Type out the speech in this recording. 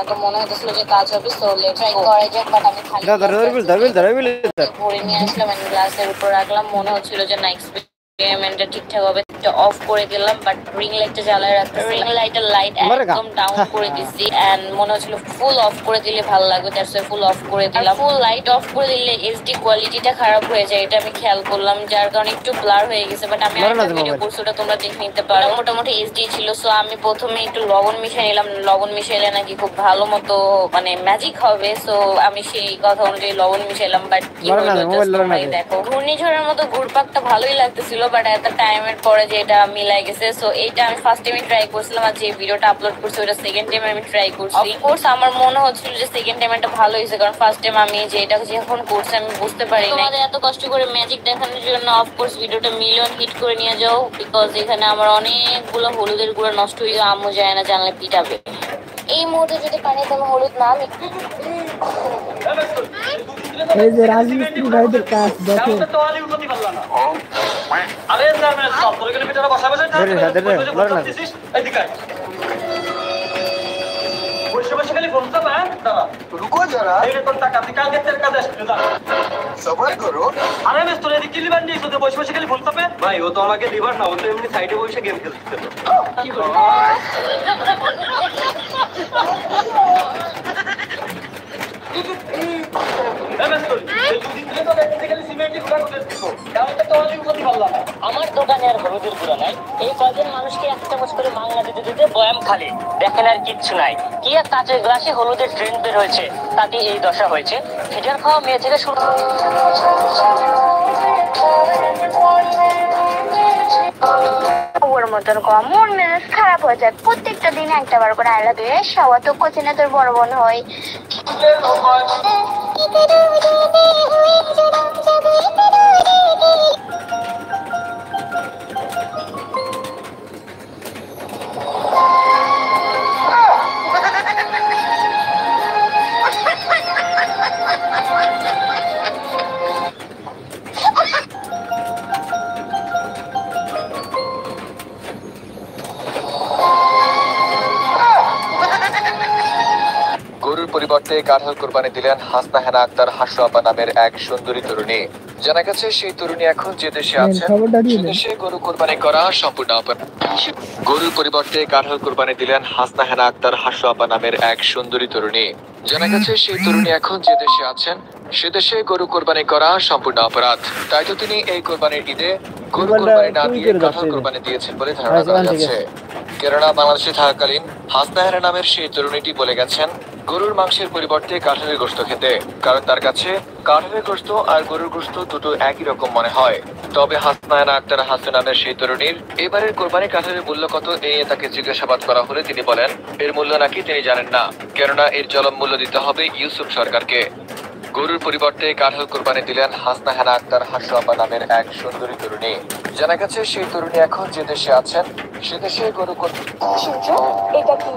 তো মনে হচ্ছিল যে কাজ হবে, সো লেটস ট্রাই করা যাক। বাট আমি খালি ভরে নিয়ে আসলাম এন্ড গ্লাসের উপর রাখলাম। মনে হচ্ছিল যে না এক্সপেরিমেন্টটা ঠিকঠাক হবে। অফ করে দিলাম, বাট রিং লাইটটা জ্বালায় রাখতে রিং লাইটের লাইট একদম ডাউন করে দিছি এন্ড মনে হচ্ছিল ফুল অফ করে দিলে ভালো লাগবে, দ্যাটস ওয়াই ফুল অফ করে দিলাম। ফুল লাইট অফ করে দিলে এইচডি কোয়ালিটিটা খারাপ হয়ে যায়, এটা আমি খেয়াল করলাম, যার কারণে একটু ব্লার হয়ে গেছে। বাট আমি আরেকটা ভিডিও করছি, ওটা তোমরা দেখে নিতে পারো। মোটামুটি এইচডি ছিল। সো আমি প্রথমে একটু লবণ মিশিয়ে নিলাম, লবণ মিশাইলে নাকি খুব ভালো মতো মানে ম্যাজিক হবে। সো আমি সেই কথা অনুযায়ী লবণ মিশাইলাম। বাট কি হলো দেখো, ঘূর্ণিঝড়ের মতো ঘুরপাকটা ভালোই লাগতেছিল, বাট এত টাইমের পরে যে এটা মিলাই গেছে। সো এইটা আমি ফার্স্ট টাইমে ট্রাই করছিলাম, আর যে ভিডিওটা আপলোড করছি ওটা সেকেন্ড টাইমে আমি ট্রাই করছি। অফকোর্স আমার মনে হচ্ছিল যে সেকেন্ড টাইম এটা ভালো হয়েছে, কারণ ফার্স্ট টাইম আমি যে এটা যখন করছি আমি বুঝতে পারি না। তোমাদের এত কষ্ট করে ম্যাজিক দেখানোর জন্য অফকোর্স ভিডিওটা মিলিয়ন হিট করে নিয়ে যাও, বিকজ এখানে আমার অনেকগুলো হলুদের গুঁড়া নষ্ট হয়ে যাবে, আম্মু যায় না জানলে পিটাবে। এই মুহূর্তে যদি পানিতে আমি হলুদ না এই যে রাজমিস্ত্রি ভাইদের কাজ দেখো। আরে স্যার মানে সব তোর গেলে ভিতরে বসাবে না এদিকে বসে বসে খালি ফোন চালা। দাঁড়া রুকো যারা, এই তোর টাকা তুই কালকে তের কাজ আসবে না, সবার করো। আরে বেশ তোর এদিকে লিভার নিয়ে এসে বসে বসে খালি ফোন চাপে। ভাই ও তো আমাকে লিভার না, ও তো এমনি সাইডে বসে গেম খেলতে। কি করে আমার দোকানে আর হলুদের গুঁড়া নাই, এই কয়দিন মানুষকে এক চামচ করে মাংনা দিতে দিতে বয়াম খালি, দেখেন আর কিচ্ছু নাই। কি আর কাঁচের গ্লাসে হলুদের ট্রেন্ড বের হয়েছে, তাতে এই দশা হয়েছে। ফিটার খাওয়া মেয়ে থেকে শুরু ওর মতন কম মন মেজাজ খারাপ হয়ে যায়। প্রত্যেকটা দিন একটা বার করে আইলা দিয়ে সবাই তো কোচিনে তোর বড় বোন হয়। গরুর পরিবর্তে কাঁঠাল কোরবানি দিলেন হাসনা হেনা আক্তার হাসু আপা নামের এক সুন্দরী তরুণী। জানা গেছে সেই তরুণী এখন যে দেশে আছেন দেশে গরু কোরবানি করা সম্পূর্ণ অপরাধ। গরুর পরিবর্তে কাঁঠাল কোরবানি দিলেন হাসনা হেনা আক্তার হাসু আপা নামের এক সুন্দরী তরুণী। জানা গেছে সেই তরুণী এখন যে দেশে আছেন সে দেশে গরু কোরবানি করা সম্পূর্ণ অপরাধ। তাই তো তিনি এই কোরবানির ঈদে গরু কোরবানি না দিয়ে কাঁঠাল কোরবানি দিয়েছেন বলে ধারণা করা যাচ্ছে। কেননা বাংলাদেশে থাকাকালীন হাসনা হেনা নামের সেই তরুণীটি বলে গেছেন গরুর মাংসের পরিবর্তে কাঁঠালের গোশত খেতে, কারণ তার কাছে কাঁঠালের গোশত আর গরুর গোশত দুটো একই রকম মনে হয়। তবে হাসনা হেনা আক্তার হাসু নামের সেই তরুণীর এবারের কোরবানি কাঁঠালের মূল্য কত এ তাকে জিজ্ঞাসাবাদ করা হলে তিনি বলেন এর মূল্য নাকি তিনি জানেন না, কেননা এর জলম মূল্য দিতে হবে ইউসুফ সরকারকে। গরুর পরিবর্তে কাঁঠাল কোরবানি দিলেন হাসনা হেনা আক্তার হাসু আপা নামের এক সুন্দরী তরুণী। জানা গেছে সেই তরুণী এখন যে দেশে আছেন সে দেশে গরু কোরবানি। এটা কি?